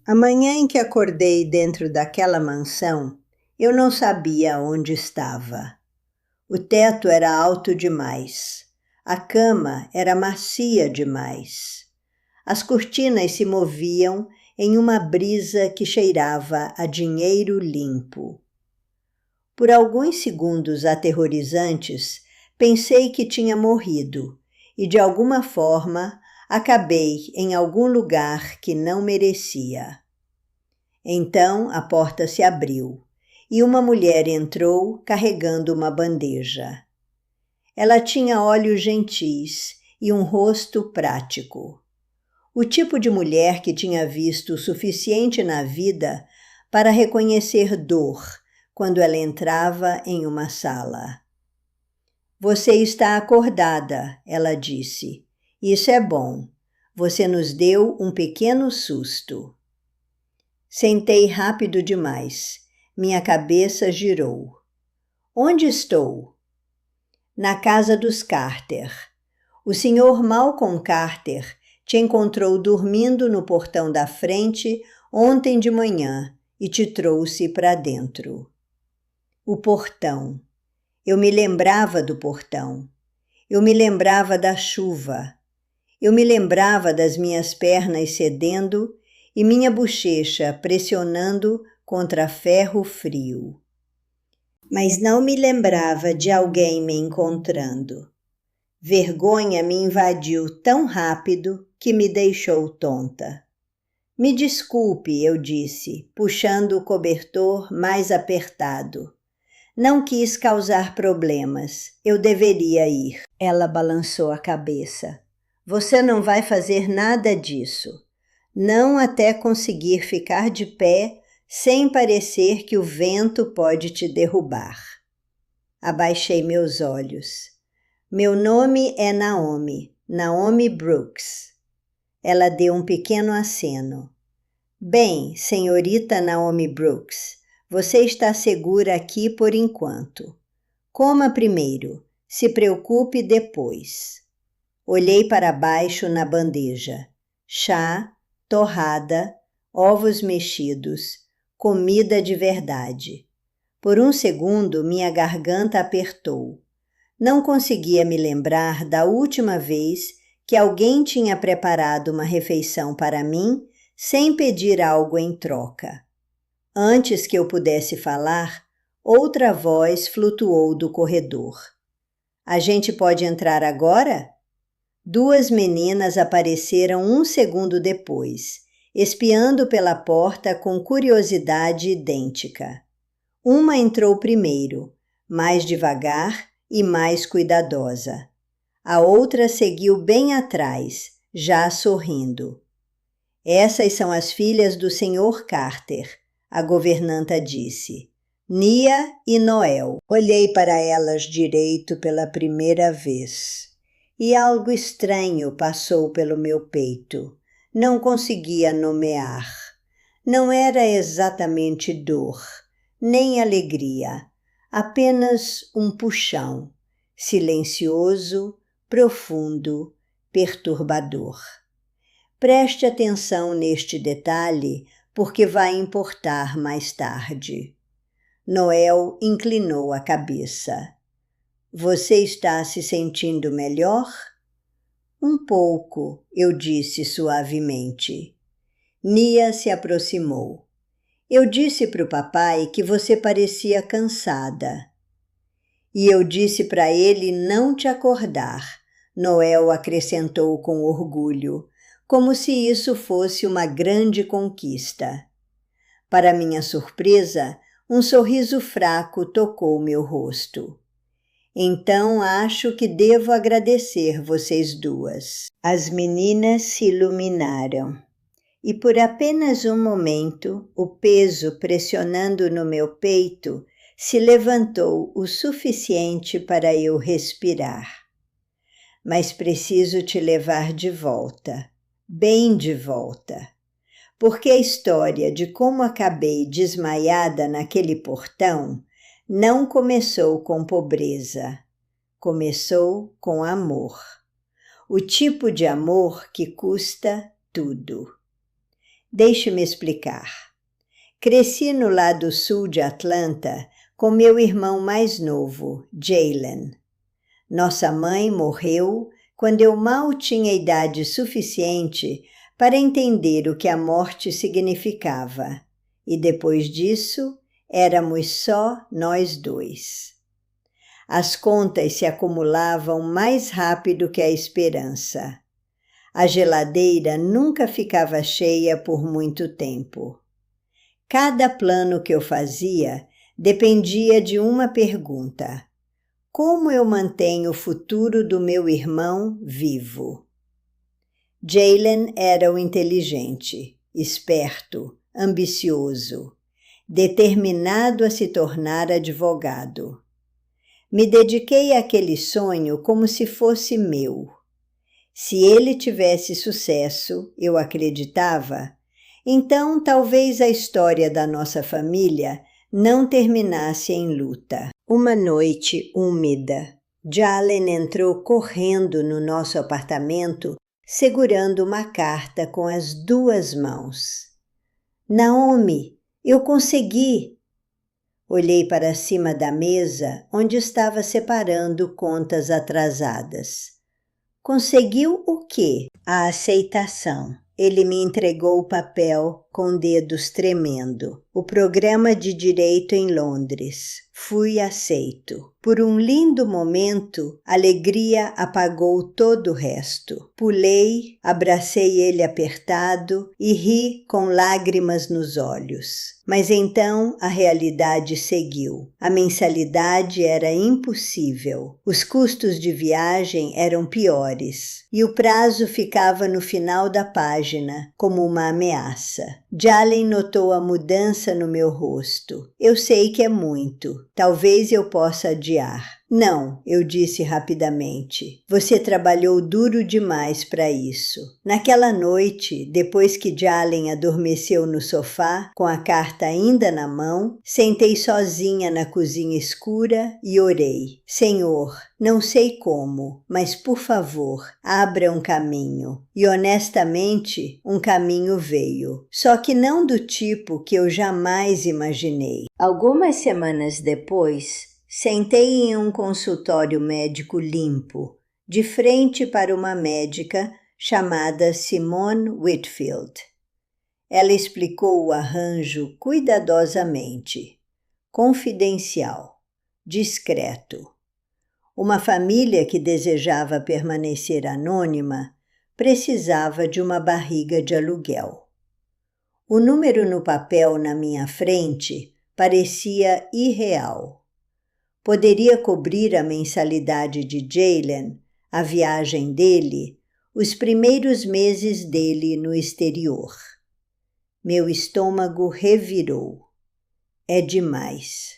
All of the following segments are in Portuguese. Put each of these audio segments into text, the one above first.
A manhã em que acordei dentro daquela mansão, eu não sabia onde estava. O teto era alto demais. A cama era macia demais. As cortinas se moviam em uma brisa que cheirava a dinheiro limpo. Por alguns segundos aterrorizantes, pensei que tinha morrido e, de alguma forma, acabei em algum lugar que não merecia. Então a porta se abriu e uma mulher entrou carregando uma bandeja. Ela tinha olhos gentis e um rosto prático. O tipo de mulher que tinha visto o suficiente na vida para reconhecer dor quando ela entrava em uma sala. Você está acordada, ela disse. Isso é bom. Você nos deu um pequeno susto. Sentei rápido demais. Minha cabeça girou. Onde estou? Na casa dos Carter. O Sr. Malcolm Carter te encontrou dormindo no portão da frente ontem de manhã e te trouxe para dentro. O portão. Eu me lembrava do portão. Eu me lembrava da chuva. Eu me lembrava das minhas pernas cedendo e minha bochecha pressionando contra ferro frio. Mas não me lembrava de alguém me encontrando. Vergonha me invadiu tão rápido que me deixou tonta. Me desculpe, eu disse, puxando o cobertor mais apertado. Não quis causar problemas. Eu deveria ir. Ela balançou a cabeça. Você não vai fazer nada disso. Não até conseguir ficar de pé sem parecer que o vento pode te derrubar. Abaixei meus olhos. Meu nome é Naomi, Naomi Brooks. Ela deu um pequeno aceno. Bem, senhorita Naomi Brooks, você está segura aqui por enquanto. Coma primeiro, se preocupe depois. Olhei para baixo na bandeja. Chá, torrada, ovos mexidos, comida de verdade. Por um segundo minha garganta apertou. Não conseguia me lembrar da última vez que alguém tinha preparado uma refeição para mim sem pedir algo em troca. Antes que eu pudesse falar, outra voz flutuou do corredor. A gente pode entrar agora? Duas meninas apareceram um segundo depois, espiando pela porta com curiosidade idêntica. Uma entrou primeiro, mais devagar e mais cuidadosa. A outra seguiu bem atrás, já sorrindo. Essas são as filhas do Sr. Carter, a governanta disse. Nia e Noel. Olhei para elas direito pela primeira vez. E algo estranho passou pelo meu peito. Não conseguia nomear. Não era exatamente dor, nem alegria, apenas um puxão, silencioso, profundo, perturbador. Preste atenção neste detalhe, porque vai importar mais tarde. Noel inclinou a cabeça. Você está se sentindo melhor? Um pouco, eu disse suavemente. Nia se aproximou. Eu disse para o papai que você parecia cansada. E eu disse para ele não te acordar, Noel acrescentou com orgulho, como se isso fosse uma grande conquista. Para minha surpresa, um sorriso fraco tocou meu rosto. Então acho que devo agradecer vocês duas. As meninas se iluminaram. E por apenas um momento, o peso pressionando no meu peito se levantou o suficiente para eu respirar. Mas preciso te levar de volta, bem de volta, porque a história de como acabei desmaiada naquele portão não começou com pobreza, começou com amor. O tipo de amor que custa tudo. Deixe-me explicar. Cresci no lado sul de Atlanta com meu irmão mais novo, Jalen. Nossa mãe morreu quando eu mal tinha idade suficiente para entender o que a morte significava, e depois disso éramos só nós dois. As contas se acumulavam mais rápido que a esperança. A geladeira nunca ficava cheia por muito tempo. Cada plano que eu fazia dependia de uma pergunta: como eu mantenho o futuro do meu irmão vivo? Jalen era o inteligente, esperto, ambicioso, determinado a se tornar advogado. Me dediquei àquele sonho como se fosse meu. Se ele tivesse sucesso, eu acreditava, então talvez a história da nossa família não terminasse em luta. Uma noite úmida, Jalen entrou correndo no nosso apartamento, segurando uma carta com as duas mãos. Naomi, eu consegui! Olhei para cima da mesa, onde estava separando contas atrasadas. Conseguiu o quê? A aceitação. Ele me entregou o papel com dedos tremendo. O programa de direito em Londres. Fui aceito. Por um lindo momento, a alegria apagou todo o resto. Pulei, abracei ele apertado e ri com lágrimas nos olhos. Mas então a realidade seguiu. A mensalidade era impossível. Os custos de viagem eram piores. E o prazo ficava no final da página, como uma ameaça. Jalen notou a mudança no meu rosto. Eu sei que é muito. Talvez eu possa adiar. Não, eu disse rapidamente. Você trabalhou duro demais para isso. Naquela noite, depois que Jalen adormeceu no sofá, com a carta ainda na mão, sentei sozinha na cozinha escura e orei. Senhor, não sei como, mas por favor, abra um caminho. E honestamente, um caminho veio. Só que não do tipo que eu jamais imaginei. Algumas semanas depois, sentei em um consultório médico limpo, de frente para uma médica chamada Simone Whitfield. Ela explicou o arranjo cuidadosamente. Confidencial, discreto. Uma família que desejava permanecer anônima precisava de uma barriga de aluguel. O número no papel na minha frente parecia irreal. Poderia cobrir a mensalidade de Jalen, a viagem dele, os primeiros meses dele no exterior. Meu estômago revirou. É demais.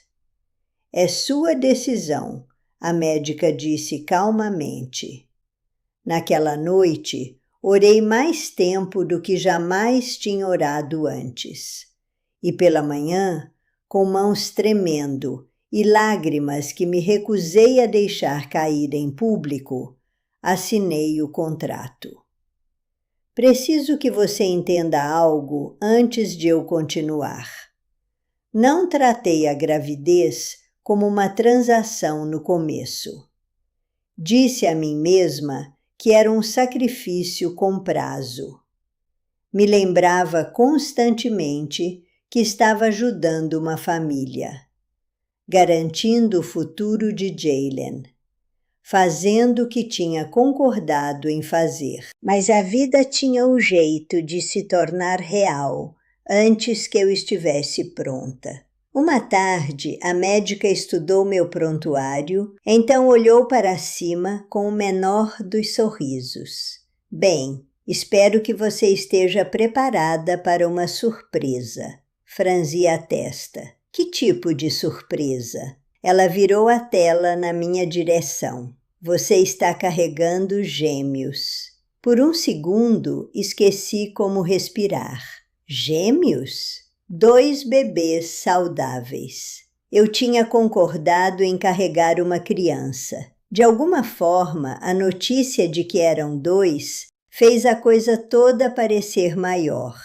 É sua decisão, a médica disse calmamente. Naquela noite, orei mais tempo do que jamais tinha orado antes. E pela manhã, com mãos tremendo e lágrimas que me recusei a deixar cair em público, assinei o contrato. Preciso que você entenda algo antes de eu continuar. Não tratei a gravidez como uma transação no começo. Disse a mim mesma que era um sacrifício com prazo. Me lembrava constantemente que estava ajudando uma família, garantindo o futuro de Jalen, fazendo o que tinha concordado em fazer. Mas a vida tinha o jeito de se tornar real antes que eu estivesse pronta. Uma tarde, a médica estudou meu prontuário, então olhou para cima com o menor dos sorrisos. Bem, espero que você esteja preparada para uma surpresa. Franzi a testa. Que tipo de surpresa? Ela virou a tela na minha direção. Você está carregando gêmeos. Por um segundo, esqueci como respirar. Gêmeos? 2 bebês saudáveis. Eu tinha concordado em carregar uma criança. De alguma forma, a notícia de que eram 2 fez a coisa toda parecer maior.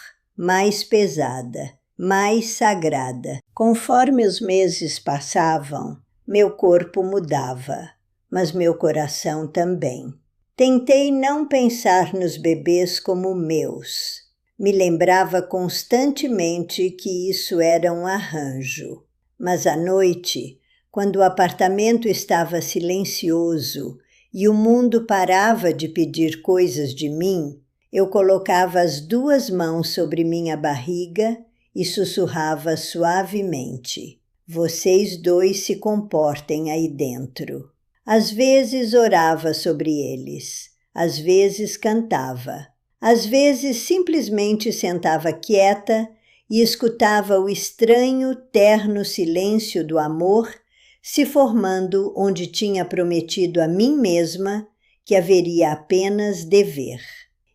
mais pesada, mais sagrada. Conforme os meses passavam, meu corpo mudava, mas meu coração também. Tentei não pensar nos bebês como meus. Me lembrava constantemente que isso era um arranjo. Mas à noite, quando o apartamento estava silencioso e o mundo parava de pedir coisas de mim, eu colocava as 2 mãos sobre minha barriga e sussurrava suavemente: "Vocês 2 se comportem aí dentro." Às vezes orava sobre eles, às vezes cantava, às vezes simplesmente sentava quieta e escutava o estranho, terno silêncio do amor se formando onde tinha prometido a mim mesma que haveria apenas dever.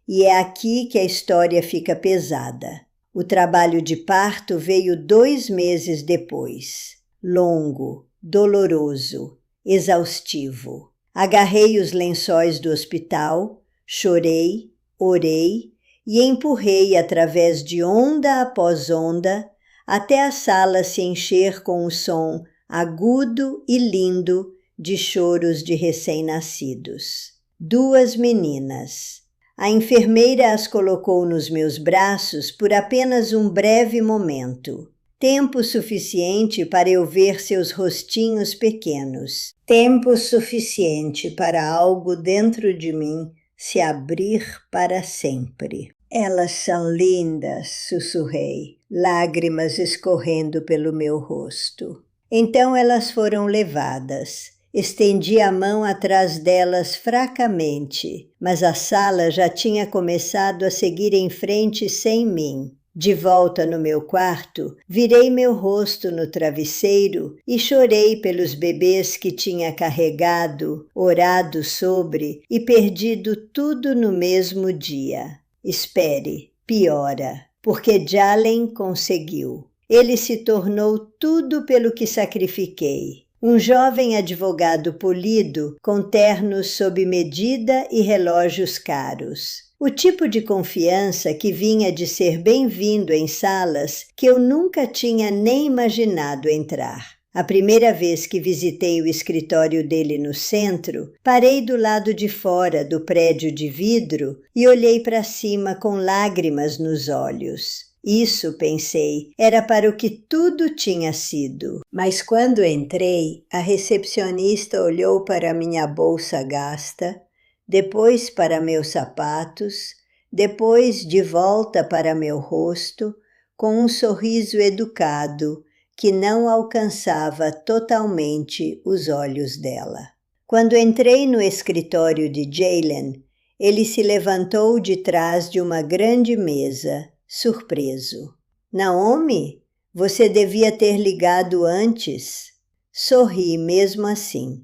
E é aqui que a história fica pesada. O trabalho de parto veio 2 meses depois. Longo, doloroso, exaustivo. Agarrei os lençóis do hospital, chorei, orei e empurrei através de onda após onda até a sala se encher com o som agudo e lindo de choros de recém-nascidos. 2 meninas. A enfermeira as colocou nos meus braços por apenas um breve momento. Tempo suficiente para eu ver seus rostinhos pequenos. Tempo suficiente para algo dentro de mim se abrir para sempre. "Elas são lindas", sussurrei, lágrimas escorrendo pelo meu rosto. Então elas foram levadas. Estendi a mão atrás delas fracamente, mas a sala já tinha começado a seguir em frente sem mim. De volta no meu quarto, virei meu rosto no travesseiro e chorei pelos bebês que tinha carregado, orado sobre e perdido tudo no mesmo dia. Espere, piora, porque Jalen conseguiu. Ele se tornou tudo pelo que sacrifiquei. Um jovem advogado polido, com ternos sob medida e relógios caros. O tipo de confiança que vinha de ser bem-vindo em salas que eu nunca tinha nem imaginado entrar. A primeira vez que visitei o escritório dele no centro, parei do lado de fora do prédio de vidro e olhei para cima com lágrimas nos olhos. Isso, pensei, era para o que tudo tinha sido. Mas quando entrei, a recepcionista olhou para minha bolsa gasta, depois para meus sapatos, depois de volta para meu rosto, com um sorriso educado que não alcançava totalmente os olhos dela. Quando entrei no escritório de Jalen, ele se levantou de trás de uma grande mesa, surpreso. "Naomi, você devia ter ligado antes." Sorri mesmo assim.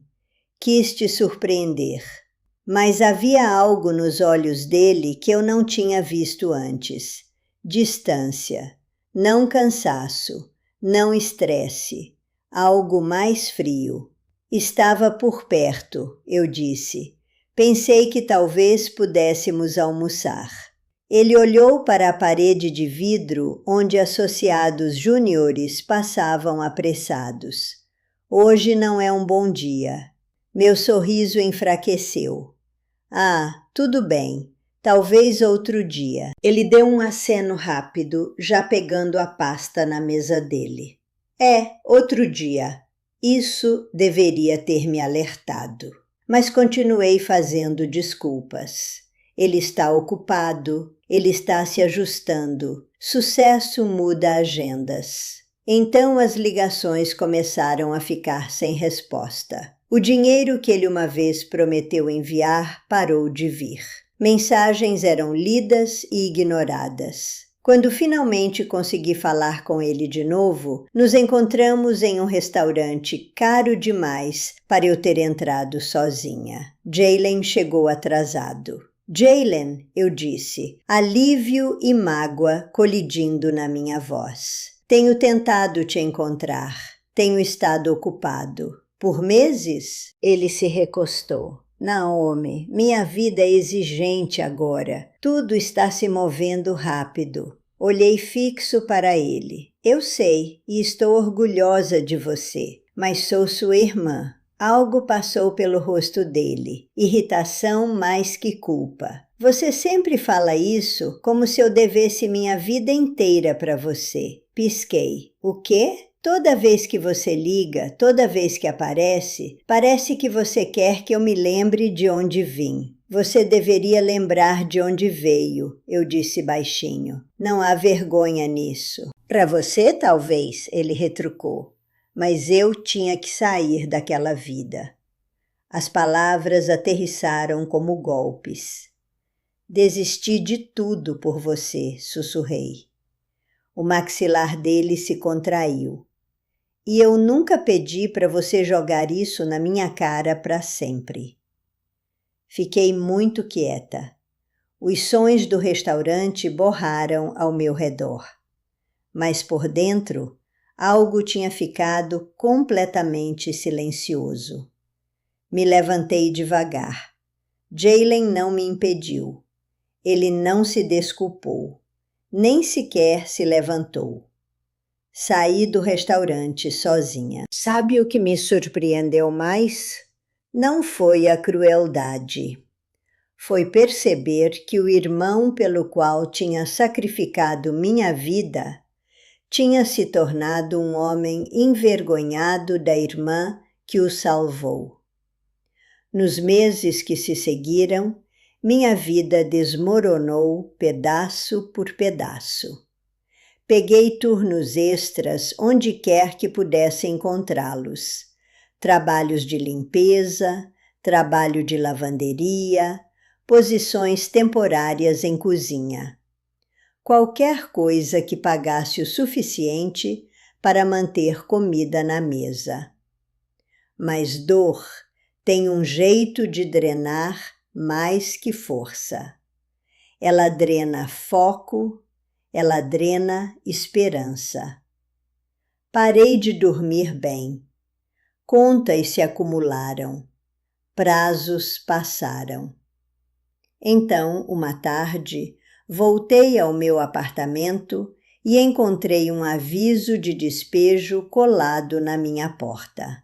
Quis te surpreender. Mas havia algo nos olhos dele que eu não tinha visto antes. Distância, não cansaço, não estresse, algo mais frio. "Estava por perto", eu disse. "Pensei que talvez pudéssemos almoçar." Ele olhou para a parede de vidro onde associados júniores passavam apressados. "Hoje não é um bom dia." Meu sorriso enfraqueceu. "Ah, tudo bem. Talvez outro dia." Ele deu um aceno rápido, já pegando a pasta na mesa dele. Outro dia." Isso deveria ter me alertado. Mas continuei fazendo desculpas. "Ele está ocupado, ele está se ajustando. Sucesso muda agendas." Então as ligações começaram a ficar sem resposta. O dinheiro que ele uma vez prometeu enviar parou de vir. Mensagens eram lidas e ignoradas. Quando finalmente consegui falar com ele de novo, nos encontramos em um restaurante caro demais para eu ter entrado sozinha. Jalen chegou atrasado. "Jalen", eu disse, alívio e mágoa colidindo na minha voz. "Tenho tentado te encontrar. Tenho estado ocupado." "Por meses?" Ele se recostou. "Naomi, minha vida é exigente agora. Tudo está se movendo rápido." Olhei fixo para ele. Eu sei, e estou orgulhosa de você, mas sou sua irmã. Algo passou pelo rosto dele, irritação mais que culpa. Você sempre fala isso como se eu devesse minha vida inteira para você. Pisquei. O quê? Toda vez que você liga, toda vez que aparece, parece que você quer que eu me lembre de onde vim. Você deveria lembrar de onde veio, eu disse baixinho. Não há vergonha nisso. Para você, talvez, ele retrucou. Mas eu tinha que sair daquela vida. As palavras aterrissaram como golpes. Desisti de tudo por você, sussurrei. O maxilar dele se contraiu. E eu nunca pedi para você jogar isso na minha cara para sempre. Fiquei muito quieta. Os sons do restaurante borraram ao meu redor. Mas por dentro, algo tinha ficado completamente silencioso. Me levantei devagar. Jaylen não me impediu. Ele não se desculpou. Nem sequer se levantou. Saí do restaurante sozinha. Sabe o que me surpreendeu mais? Não foi a crueldade. Foi perceber que o irmão pelo qual tinha sacrificado minha vida tinha se tornado um homem envergonhado da irmã que o salvou. Nos meses que se seguiram, minha vida desmoronou pedaço por pedaço. Peguei turnos extras onde quer que pudesse encontrá-los. Trabalhos de limpeza, trabalho de lavanderia, posições temporárias em cozinha. Qualquer coisa que pagasse o suficiente para manter comida na mesa. Mas dor tem um jeito de drenar mais que força. Ela drena foco, ela drena esperança. Parei de dormir bem. Contas se acumularam. Prazos passaram. Então, uma tarde, voltei ao meu apartamento e encontrei um aviso de despejo colado na minha porta.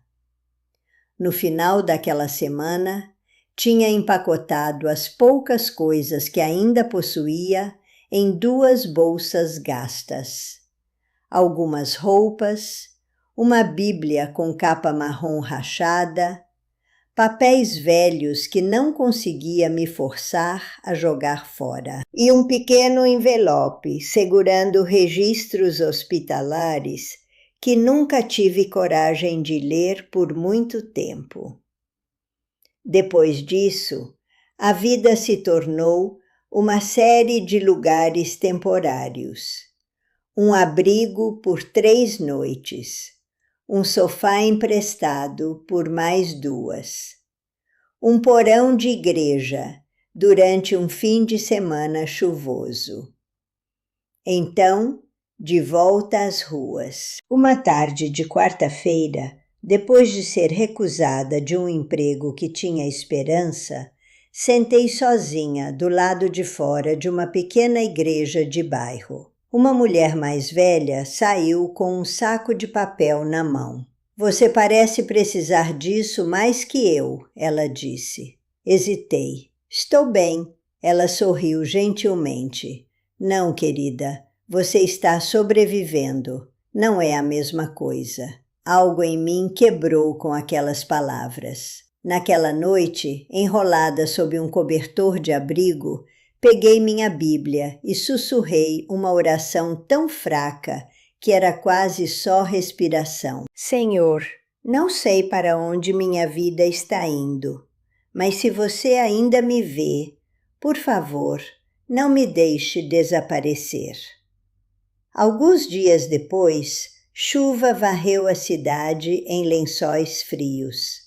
No final daquela semana, tinha empacotado as poucas coisas que ainda possuía em 2 bolsas gastas. Algumas roupas, uma Bíblia com capa marrom rachada, papéis velhos que não conseguia me forçar a jogar fora, e um pequeno envelope segurando registros hospitalares que nunca tive coragem de ler por muito tempo. Depois disso, a vida se tornou uma série de lugares temporários. Um abrigo por 3 noites. Um sofá emprestado por mais 2. Um porão de igreja durante um fim de semana chuvoso. Então, de volta às ruas. Uma tarde de quarta-feira, depois de ser recusada de um emprego que tinha esperança, sentei sozinha do lado de fora de uma pequena igreja de bairro. Uma mulher mais velha saiu com um saco de papel na mão. Você parece precisar disso mais que eu, ela disse. Hesitei. Estou bem. Ela sorriu gentilmente. Não, querida, você está sobrevivendo. Não é a mesma coisa. Algo em mim quebrou com aquelas palavras. Naquela noite, enrolada sob um cobertor de abrigo, peguei minha Bíblia e sussurrei uma oração tão fraca que era quase só respiração. Senhor, não sei para onde minha vida está indo, mas se você ainda me vê, por favor, não me deixe desaparecer. Alguns dias depois, chuva varreu a cidade em lençóis frios.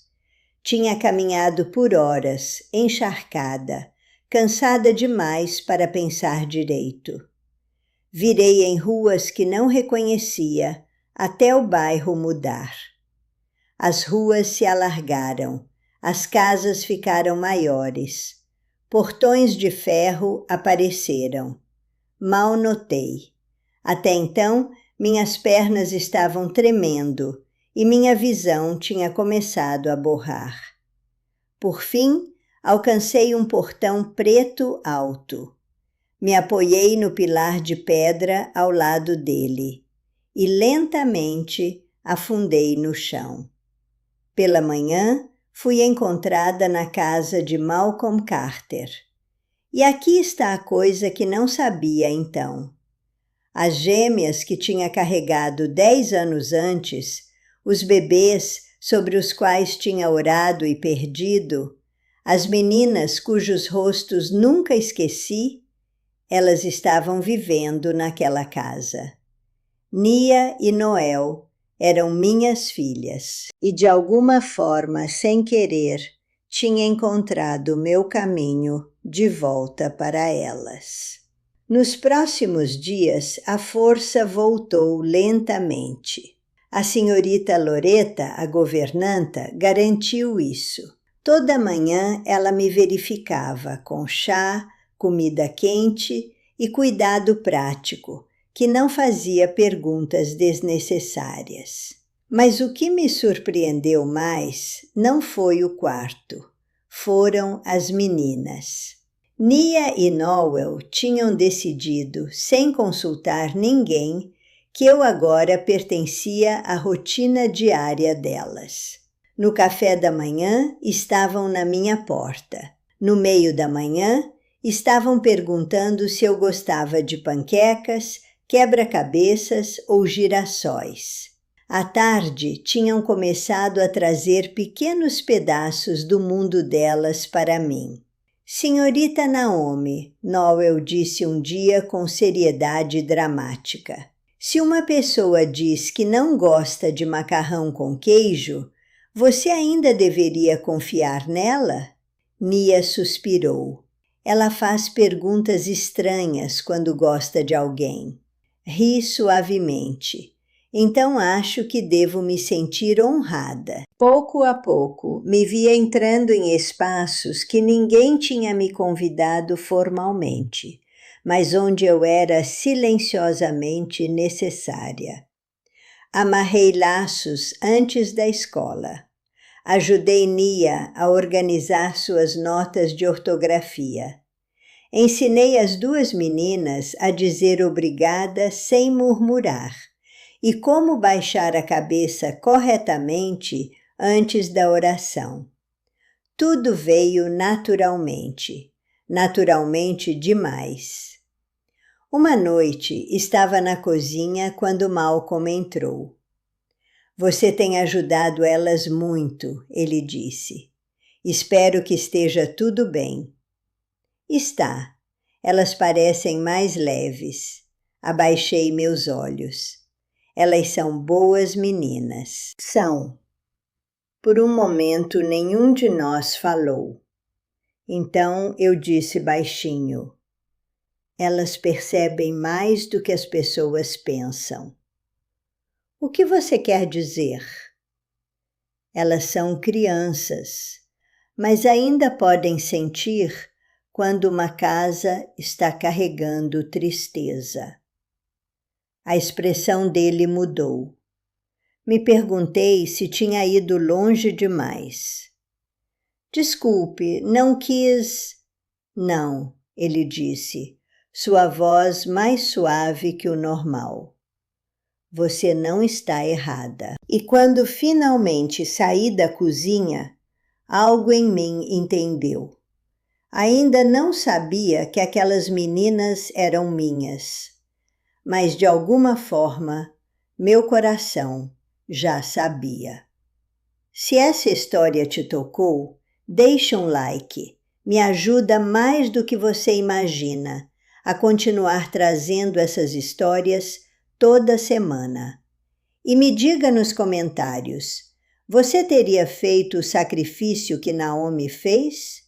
Tinha caminhado por horas, encharcada, cansada demais para pensar direito. Virei em ruas que não reconhecia, até o bairro mudar. As ruas se alargaram, as casas ficaram maiores, portões de ferro apareceram. Mal notei. Até então, minhas pernas estavam tremendo e minha visão tinha começado a borrar. Por fim, alcancei um portão preto alto. Me apoiei no pilar de pedra ao lado dele e lentamente afundei no chão. Pela manhã, fui encontrada na casa de Malcolm Carter. E aqui está a coisa que não sabia então. As gêmeas que tinha carregado 10 anos antes, os bebês sobre os quais tinha orado e perdido, as meninas cujos rostos nunca esqueci, elas estavam vivendo naquela casa. Nia e Noel eram minhas filhas e de alguma forma, sem querer, tinha encontrado meu caminho de volta para elas. Nos próximos dias, a força voltou lentamente. A senhorita Loretta, a governanta, garantiu isso. Toda manhã ela me verificava com chá, comida quente e cuidado prático, que não fazia perguntas desnecessárias. Mas o que me surpreendeu mais não foi o quarto, foram as meninas. Nia e Noel tinham decidido, sem consultar ninguém, que eu agora pertencia à rotina diária delas. No café da manhã estavam na minha porta. No meio da manhã estavam perguntando se eu gostava de panquecas, quebra-cabeças ou girassóis. À tarde tinham começado a trazer pequenos pedaços do mundo delas para mim. Senhorita Naomi, Noel disse um dia com seriedade dramática. Se uma pessoa diz que não gosta de macarrão com queijo, você ainda deveria confiar nela? Nia suspirou. Ela faz perguntas estranhas quando gosta de alguém. Ri suavemente. Então acho que devo me sentir honrada. Pouco a pouco, me via entrando em espaços que ninguém tinha me convidado formalmente, mas onde eu era silenciosamente necessária. Amarrei laços antes da escola. Ajudei Nia a organizar suas notas de ortografia. Ensinei as duas meninas a dizer obrigada sem murmurar e como baixar a cabeça corretamente antes da oração. Tudo veio naturalmente, naturalmente demais. Uma noite estava na cozinha quando Malcolm entrou. Você tem ajudado elas muito, ele disse. Espero que esteja tudo bem. Está. Elas parecem mais leves. Abaixei meus olhos. Elas são boas meninas. São. Por um momento nenhum de nós falou. Então eu disse baixinho. Elas percebem mais do que as pessoas pensam. O que você quer dizer? Elas são crianças, mas ainda podem sentir quando uma casa está carregando tristeza. A expressão dele mudou. Me perguntei se tinha ido longe demais. Desculpe, não quis... Não, ele disse, sua voz mais suave que o normal. Você não está errada. E quando finalmente saí da cozinha, algo em mim entendeu. Ainda não sabia que aquelas meninas eram minhas, mas de alguma forma, meu coração já sabia. Se essa história te tocou, deixa um like. Me ajuda mais do que você imagina a continuar trazendo essas histórias toda semana. E me diga nos comentários, você teria feito o sacrifício que Naomi fez?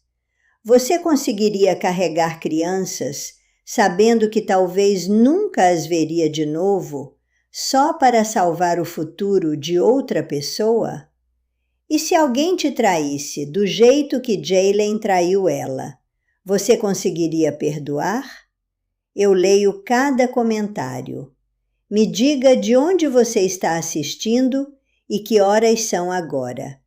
Você conseguiria carregar crianças sabendo que talvez nunca as veria de novo, só para salvar o futuro de outra pessoa? E se alguém te traísse do jeito que Jaylen traiu ela, você conseguiria perdoar? Eu leio cada comentário. Me diga de onde você está assistindo e que horas são agora.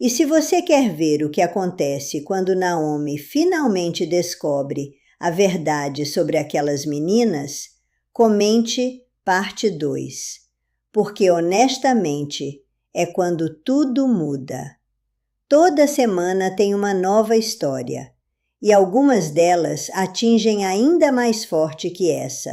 E se você quer ver o que acontece quando Naomi finalmente descobre a verdade sobre aquelas meninas, comente parte 2, porque honestamente é quando tudo muda. Toda semana tem uma nova história, e algumas delas atingem ainda mais forte que essa.